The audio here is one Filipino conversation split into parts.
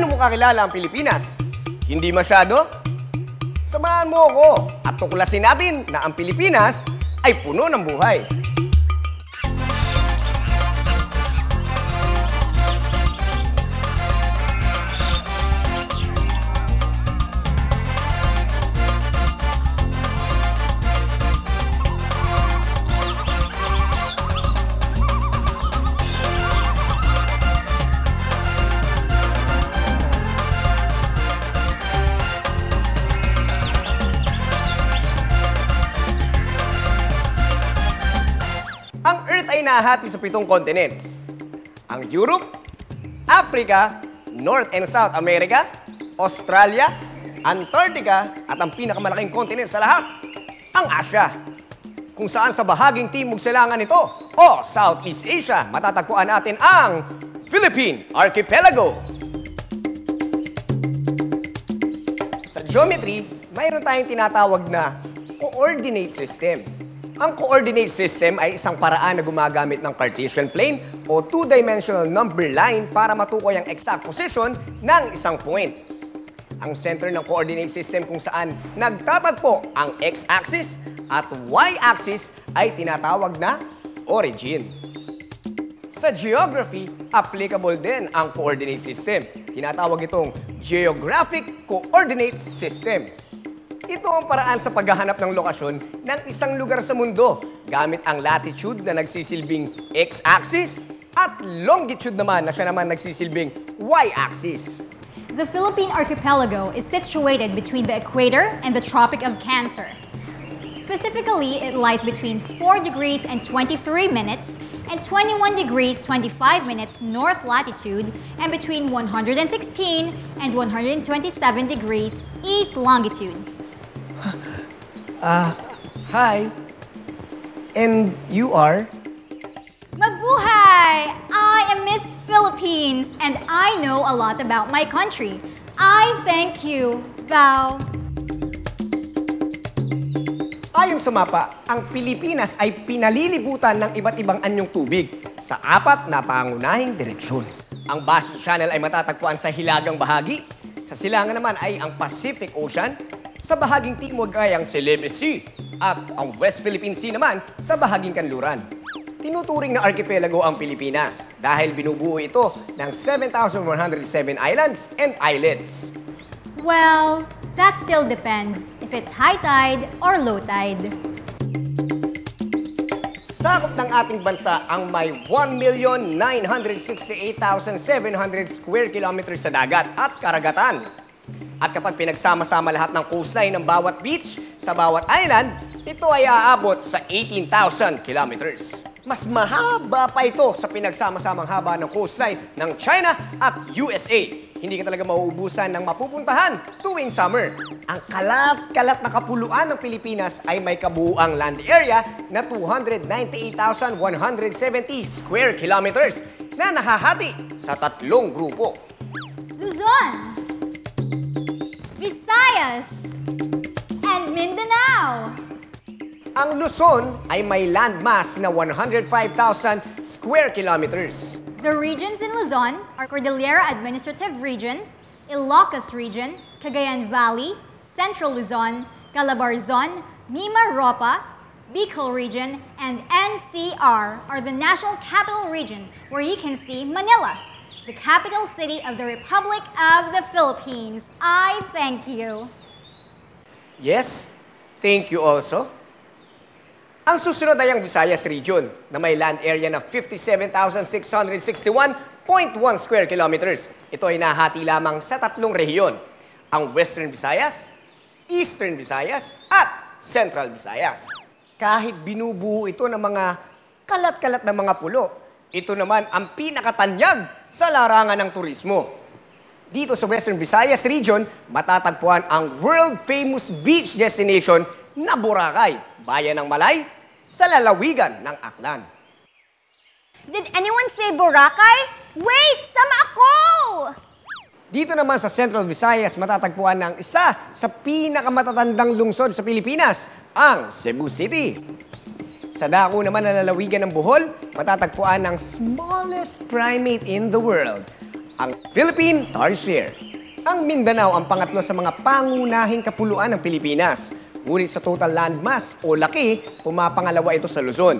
Gaano mo kakilala ang Pilipinas? Hindi masyado? Samahan mo ako at tuklasin natin na ang Pilipinas ay puno ng buhay. Ang Earth ay nahati sa 7 continents. Ang Europe, Africa, North and South America, Australia, Antarctica, at ang pinakamalaking continent sa lahat, ang Asia. Kung saan sa bahaging timog silangan nito, o Southeast Asia, matatagpuan natin ang Philippine Archipelago. Sa geometry, mayroon tayong tinatawag na coordinate system. Ang coordinate system ay isang paraan na gumagamit ng Cartesian plane o two-dimensional number line para matukoy ang exact position ng isang point. Ang center ng coordinate system kung saan nagtatagpo ang x-axis at y-axis ay tinatawag na origin. Sa geography, applicable din ang coordinate system. Tinatawag itong Geographic Coordinate System. Ito ang paraan sa paghahanap ng lokasyon ng isang lugar sa mundo gamit ang latitude na nagsisilbing x-axis at longitude naman na siya naman nagsisilbing y-axis. The Philippine Archipelago is situated between the equator and the Tropic of Cancer. Specifically, it lies between 4 degrees and 23 minutes and 21 degrees 25 minutes north latitude and between 116 and 127 degrees east longitudes. Hi. And you are? Mabuhay! I am Miss Philippines and I know a lot about my country. I thank you, Val. Ayon sa mapa, ang Pilipinas ay pinalilibutan ng iba't ibang anyong tubig sa 4 na pangunahing direksyon. Ang Basque Channel ay matatagpuan sa hilagang bahagi. Sa silangan naman ay ang Pacific Ocean. Sa bahaging timog ay ang Celebes Sea at ang West Philippine Sea naman sa bahaging kanluran. Tinuturing na archipelago ang Pilipinas dahil binubuo ito ng 7,107 islands and islets. Well, that still depends if it's high tide or low tide. Sakop ng ating bansa ang may 1,968,700 square kilometers sa dagat at karagatan. At kapag pinagsama-sama lahat ng coastline ng bawat beach sa bawat island, ito ay aabot sa 18,000 kilometers. Mas mahaba pa ito sa pinagsama-samang haba ng coastline ng China at USA. Hindi ka talaga mauubusan ng mapupuntahan tuwing summer. Ang kalat-kalat na kapuluan ng Pilipinas ay may kabuuang land area na 298,170 square kilometers na nahahati sa 3 grupo. Luzon, Visayas, and Mindanao. Ang Luzon ay may landmass na 105,000 square kilometers. The regions in Luzon are Cordillera Administrative Region, Ilocos Region, Cagayan Valley, Central Luzon, Calabarzon, Mimaropa, Bicol Region, and NCR are the National Capital Region where you can see Manila, the capital city of the Republic of the Philippines. I thank you. Yes, thank you also. Ang susunod ay ang Visayas Region na may land area na 57,661.1 square kilometers. Ito ay nahati lamang sa 3 rehiyon, ang Western Visayas, Eastern Visayas, at Central Visayas. Kahit binubuo ito ng mga kalat-kalat na mga pulo, ito naman ang pinakatanyag sa larangan ng turismo. Dito sa Western Visayas Region, matatagpuan ang world-famous beach destination na Boracay, bayan ng Malay, sa lalawigan ng Aklan. Did anyone say Boracay? Wait! Sama ako! Dito naman sa Central Visayas, matatagpuan ng isa sa pinakamatatandang lungsod sa Pilipinas, ang Cebu City. Sa dako naman na lalawigan ng Bohol, matatagpuan ng smallest primate in the world, ang Philippine Tarsier. Ang Mindanao ang pangatlo sa mga pangunahing kapuluan ng Pilipinas. Ngunit sa total landmass o laki, pumapangalawa ito sa Luzon.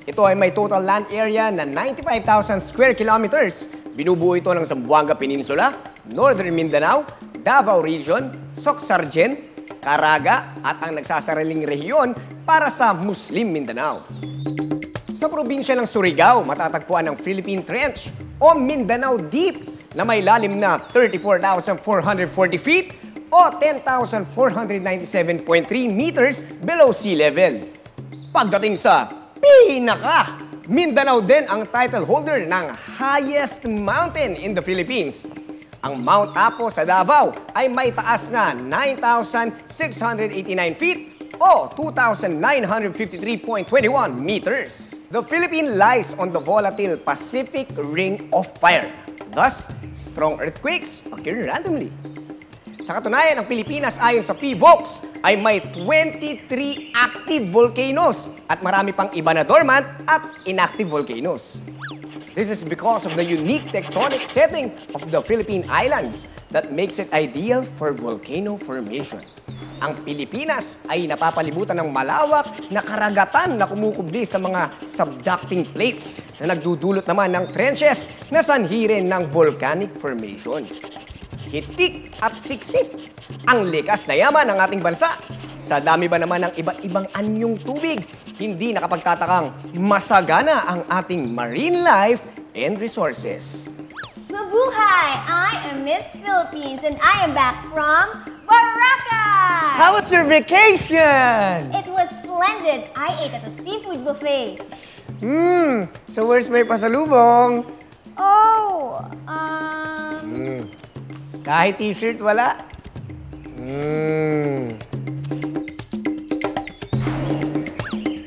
Ito ay may total land area na 95,000 square kilometers. Binubuo ito ng Zamboanga Peninsula, Northern Mindanao, Davao Region, Soc-Sargen, Caraga at ang nagsasariling rehiyon para sa Muslim Mindanao. Sa probinsya ng Surigao, matatagpuan ang Philippine Trench o Mindanao Deep na may lalim na 34,440 feet o 10,497.3 meters below sea level. Pagdating sa pinaka, Mindanao din ang title holder ng highest mountain in the Philippines. Ang Mount Apo sa Davao ay may taas na 9,689 feet o 2,953.21 meters. The Philippines lies on the volatile Pacific Ring of Fire. Thus, strong earthquakes occur randomly. Sa katunayan, ang Pilipinas ayon sa PVOX ay may 23 active volcanoes at marami pang iba na dormant at inactive volcanoes. This is because of the unique tectonic setting of the Philippine Islands that makes it ideal for volcano formation. Ang Pilipinas ay napapalibutan ng malawak na karagatan na kumukubli sa mga subducting plates na nagdudulot naman ng trenches na sanhi rin ng volcanic formation. Hitik at siksik ang likas na yaman ng ating bansa. Sa dami ba naman ng iba't ibang anyong tubig, hindi nakapagtatakang masagana ang ating marine life and resources. Mabuhay! I am Miss Philippines and I am back from Boracay! How was your vacation? It was splendid. I ate at a seafood buffet. So where's my pasalubong? Oh, Kahit t-shirt, wala?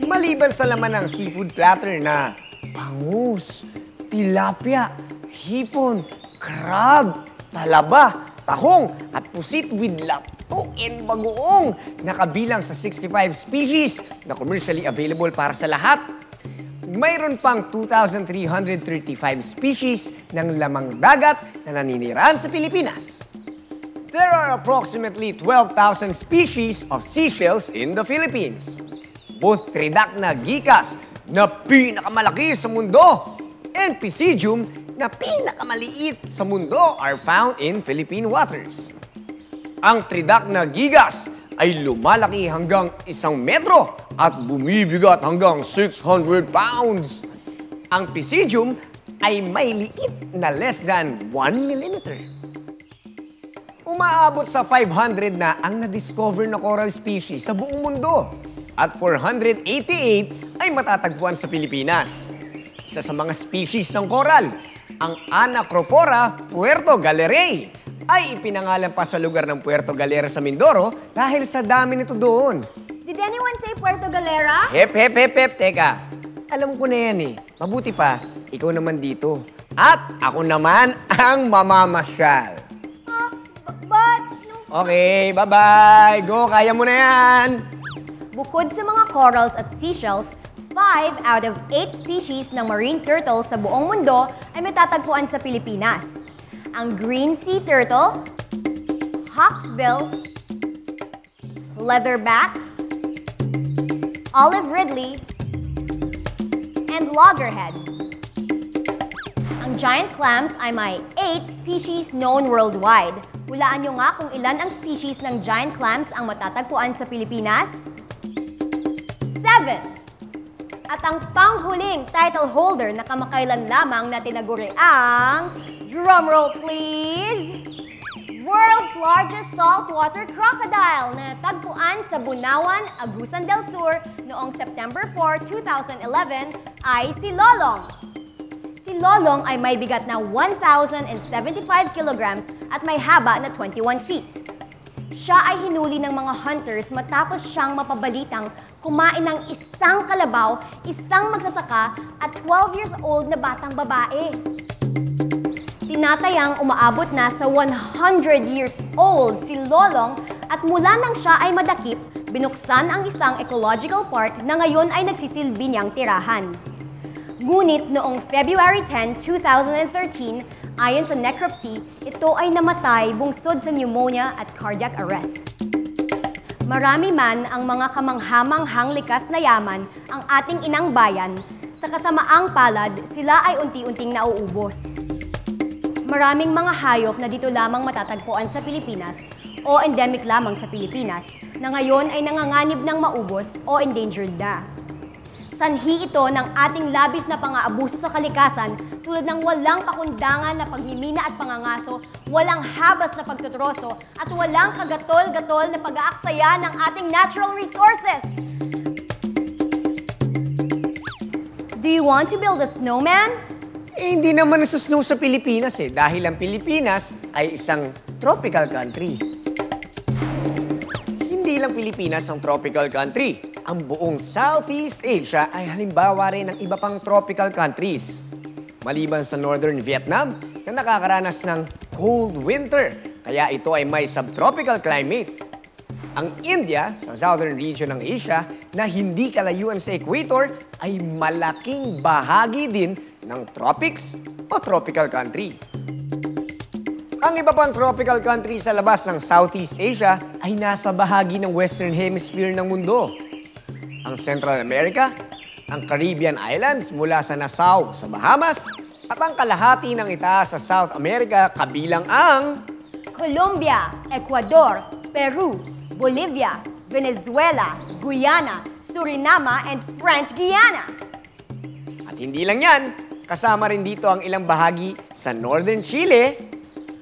Maliban sa laman ng seafood platter na bangus, tilapia, hipon, crab, talaba, tahong at pusit with lato and bagoong nakabilang sa 65 species na commercially available para sa lahat. Mayroon pang 2,335 species ng lamang dagat na naninirahan sa Pilipinas. There are approximately 12,000 species of seashells in the Philippines. Both Tridacna gikas na pinakamalaki sa mundo and Pisidium na pinakamaliit sa mundo are found in Philippine waters. Ang Tridacna gigas ay lumalaki hanggang 1 metro at bumibigat hanggang 600 pounds. Ang Pisidium ay may liit na less than 1 millimeter. Umaabot sa 500 na ang na-discover na coral species sa buong mundo at 488 ay matatagpuan sa Pilipinas. Isa sa mga species ng coral, ang Anacropora Puerto Galerae, ay ipinangalan pa sa lugar ng Puerto Galera sa Mindoro dahil sa dami nito doon. did anyone say Puerto Galera? Hep. Teka, alam ko na yan eh. Mabuti pa, ikaw naman dito. At ako naman ang mamamasyal. But, Okay, bye-bye. Go, kaya mo na yan. bukod sa mga corals at seashells, 5 out of 8 species ng marine turtle sa buong mundo ay matatagpuan sa Pilipinas. Ang green sea turtle, hawksbill, leatherback, olive ridley, and loggerhead. Ang giant clams ay may 8 species known worldwide. Hulaan nyo nga kung ilan ang species ng giant clams ang matatagpuan sa Pilipinas? 7! At ang panghuling title holder na kamakailan lamang na tinaguri ang, drumroll please, world's largest saltwater crocodile na tagpuan sa Bunawan, Agusan del Sur noong September 4, 2011 ay si Lolong. Si Lolong ay may bigat na 1,075 kilograms at may haba na 21 feet. Siya ay hinuli ng mga hunters matapos siyang mapabalitang kumain ng isang kalabaw, isang magsasaka at 12 years old na batang babae. Tinatayang umaabot na sa 100 years old si Lolong at mula nang siya ay madakip, binuksan ang isang ecological park na ngayon ay nagsisilbi niyang tirahan. Ngunit noong February 10, 2013, ayon sa necropsy, ito ay namatay bungsod sa pneumonia at cardiac arrest. Marami man ang mga kamanghamanghang likas na yaman ang ating inang bayan, sa kasamaang palad, sila ay unti-unting nauubos. Maraming mga hayop na dito lamang matatagpuan sa Pilipinas o endemic lamang sa Pilipinas na ngayon ay nanganganib ng maubos o endangered na. Sanhi ito ng ating labis na pang-aabuso sa kalikasan tulad ng walang pakundangan na pagmimina at pangangaso, walang habas na pagtutroso, at walang kagatol-gatol na pag-aaksaya ng ating natural resources. Do you want to build a snowman? Hindi naman nasusnow sa Pilipinas dahil ang Pilipinas ay isang tropical country. Hindi lang Pilipinas ang tropical country. Ang buong Southeast Asia ay halimbawa rin ng iba pang tropical countries. Maliban sa Northern Vietnam na nakakaranas ng cold winter, kaya ito ay may subtropical climate. Ang India, sa southern region ng Asia, na hindi kalayuan sa equator, ay malaking bahagi din ng tropics o tropical country. Ang iba pang tropical country sa labas ng Southeast Asia ay nasa bahagi ng Western Hemisphere ng mundo. Ang Central America, ang Caribbean Islands mula sa Nassau sa Bahamas, at ang kalahati ng itaas sa South America kabilang ang Colombia, Ecuador, Peru, Bolivia, Venezuela, Guyana, Suriname, and French Guiana. At hindi lang yan, kasama rin dito ang ilang bahagi sa Northern Chile,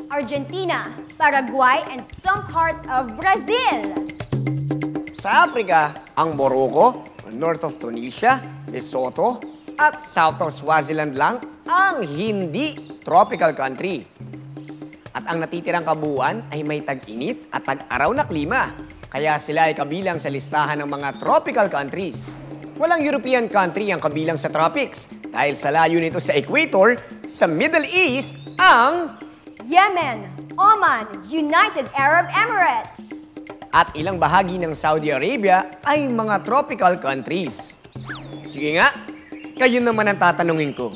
Argentina, Paraguay, and some parts of Brazil. sa Africa, ang Morocco, north of Tunisia, Lesotho, at south of Swaziland lang ang hindi tropical country. At ang natitirang kabuuan ay may tag-init at tag-araw na klima, kaya sila ay kabilang sa listahan ng mga tropical countries. Walang European country ang kabilang sa tropics dahil sa layo nito sa equator, sa Middle East, ang Yemen, Oman, United Arab Emirates. at ilang bahagi ng Saudi Arabia ay mga tropical countries. Sige nga, kayo naman ang tatanungin ko.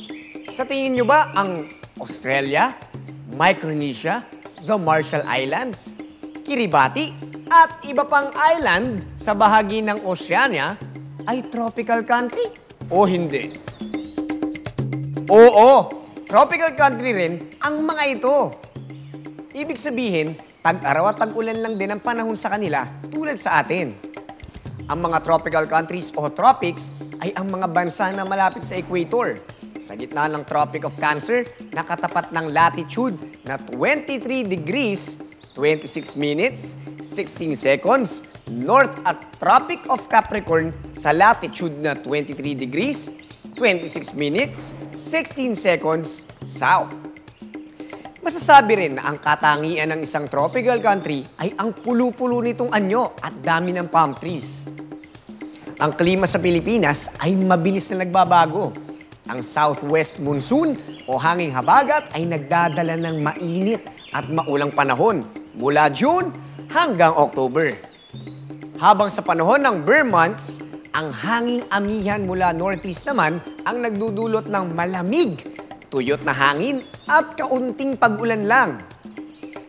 Sa tingin nyo ba ang Australia, Micronesia, the Marshall Islands, Kiribati, at iba pang island sa bahagi ng Oceania ay tropical country o hindi? Oo, tropical country rin ang mga ito. Ibig sabihin, tag-araw at tag-ulan lang din ang panahon sa kanila tulad sa atin. Ang mga tropical countries o tropics ay ang mga bansa na malapit sa equator. Sa gitna ng Tropic of Cancer, nakatapat ng latitude na 23 degrees, 26 minutes, 16 seconds, north at Tropic of Capricorn sa latitude na 23 degrees, 26 minutes, 16 seconds, south. Masasabi rin na ang katangian ng isang tropical country ay ang pulo-pulo nitong anyo at dami ng palm trees. Ang klima sa Pilipinas ay mabilis na nagbabago. Ang southwest monsoon o hanging habagat ay nagdadala ng mainit at maulang panahon mula June hanggang October. Habang sa panahon ng Bear months, ang hanging amihan mula northeast naman ang nagdudulot ng malamig, tuyot na hangin at kaunting pag-ulan lang.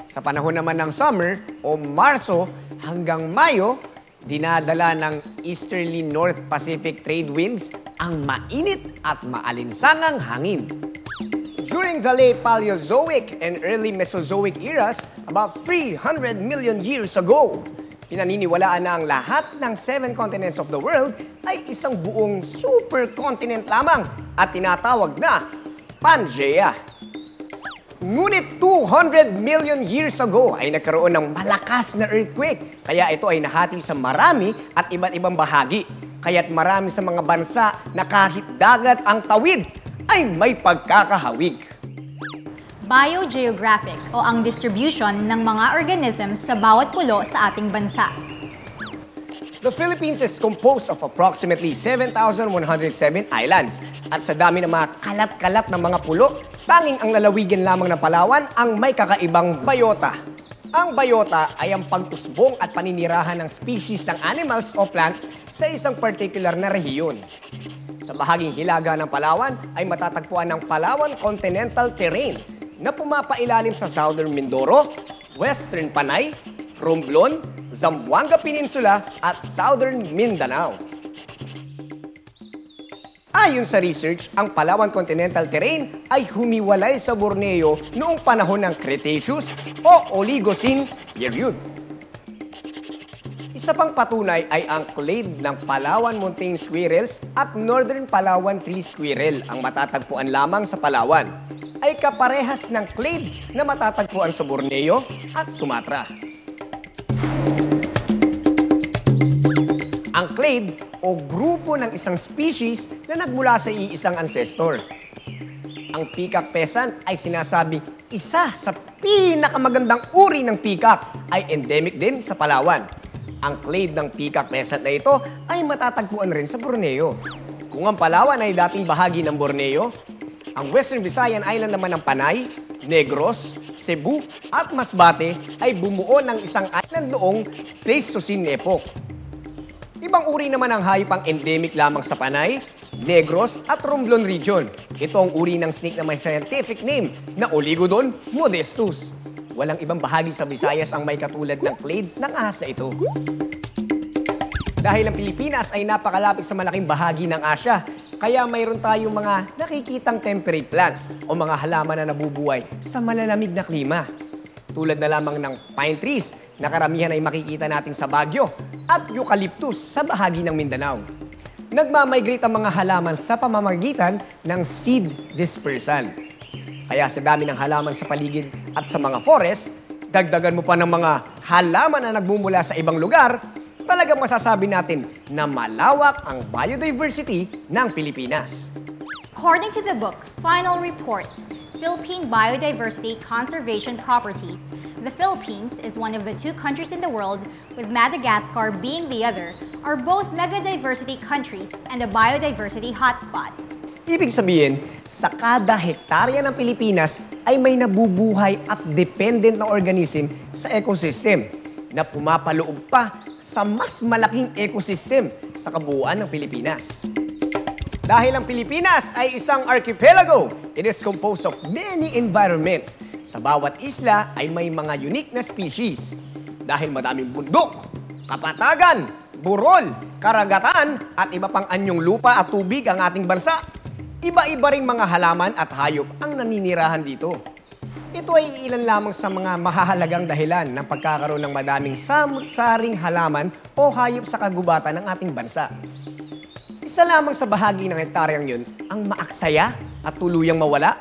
Sa panahon naman ng summer o Marso hanggang Mayo, dinadala ng easterly North Pacific trade winds ang mainit at maalinsangang hangin. During the late Paleozoic and early Mesozoic eras, about 300 million years ago, pinaniniwalaan na ang lahat ng 7 continents of the world ay isang buong supercontinent lamang at tinatawag na Pangaea. Ngunit 200 million years ago ay nagkaroon ng malakas na earthquake. Kaya ito ay nahati sa marami at iba't ibang bahagi. Kaya't marami sa mga bansa na kahit dagat ang tawid ay may pagkakahawig. Biogeographic o ang distribution ng mga organisms sa bawat pulo sa ating bansa. The Philippines is composed of approximately 7,107 islands. At sa dami ng mga kalat-kalat ng mga pulo, tanging ang lalawigan lamang ng Palawan ang may kakaibang biota. Ang biota ay ang pag-usbong at paninirahan ng species ng animals o plants sa isang particular na rehiyon. Sa bahaging hilaga ng Palawan ay matatagpuan ng Palawan Continental Terrain na pumapailalim sa Southern Mindoro, Western Panay, Romblon, Zamboanga Peninsula at Southern Mindanao. Ayon sa research, ang Palawan Continental Terrain ay humiwalay sa Borneo noong panahon ng Cretaceous o Oligocene period. Isa pang patunay ay ang clade ng Palawan Mountain Squirrels at Northern Palawan Tree Squirrel ang matatagpuan lamang sa Palawan ay kaparehas ng clade na matatagpuan sa Borneo at Sumatra. Ang clade o grupo ng isang species na nagmula sa iisang ancestor. Ang peacock pheasant ay sinasabi isa sa pinakamagandang uri ng peacock ay endemic din sa Palawan. Ang clade ng peacock pheasant na ito ay matatagpuan rin sa Borneo. Kung ang Palawan ay dating bahagi ng Borneo, ang Western Visayan Island naman ng Panay, Negros, Cebu at Masbate ay bumuo ng isang island noong Pleistocene epoch. Ibang uri naman ang hayop ang endemic lamang sa Panay, Negros at Romblon region. Ito ang uri ng snake na may scientific name na Oligodon modestus. Walang ibang bahagi sa Visayas ang may katulad ng clade ng ahas na ito. Dahil ang Pilipinas ay napakalapit sa malaking bahagi ng Asya, kaya mayroon tayong mga nakikitang temperate plants o mga halaman na nabubuhay sa malalamig na klima. Tulad na lamang ng pine trees na karamihan ay makikita natin sa Baguio at eucalyptus sa bahagi ng Mindanao. Nagmamigrate ang mga halaman sa pamamagitan ng seed dispersal. Kaya sa dami ng halaman sa paligid at sa mga forest, dagdagan mo pa ng mga halaman na nagmumula sa ibang lugar, talagang masasabi natin na malawak ang biodiversity ng Pilipinas. According to the book, Final Report, Philippine Biodiversity Conservation Properties, the Philippines is one of the 2 countries in the world, with Madagascar being the other, are both megadiversity countries and a biodiversity hotspot. Ibig sabihin, sa kada hektarya ng Pilipinas ay may nabubuhay at dependent na organism sa ecosystem na pumapaloob pa sa mas malaking ecosystem sa kabuuan ng Pilipinas. Dahil ang Pilipinas ay isang archipelago, it is composed of many environments. Sa bawat isla ay may mga unique na species. Dahil madaming bundok, kapatagan, burol, karagatan at iba pang anyong lupa at tubig ang ating bansa, iba-iba ring mga halaman at hayop ang naninirahan dito. Ito ay ilan lamang sa mga mahahalagang dahilan ng pagkakaroon ng madaming samut-saring halaman o hayop sa kagubatan ng ating bansa. Isa lamang sa bahagi ng hektaryang yun ang maaksaya at tuluyang mawala.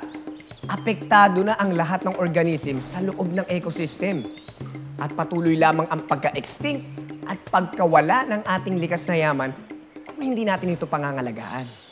Apektado na ang lahat ng organism sa loob ng ecosystem. At patuloy lamang ang pagka-extinct at pagkawala ng ating likas na yaman kung hindi natin ito pangangalagaan.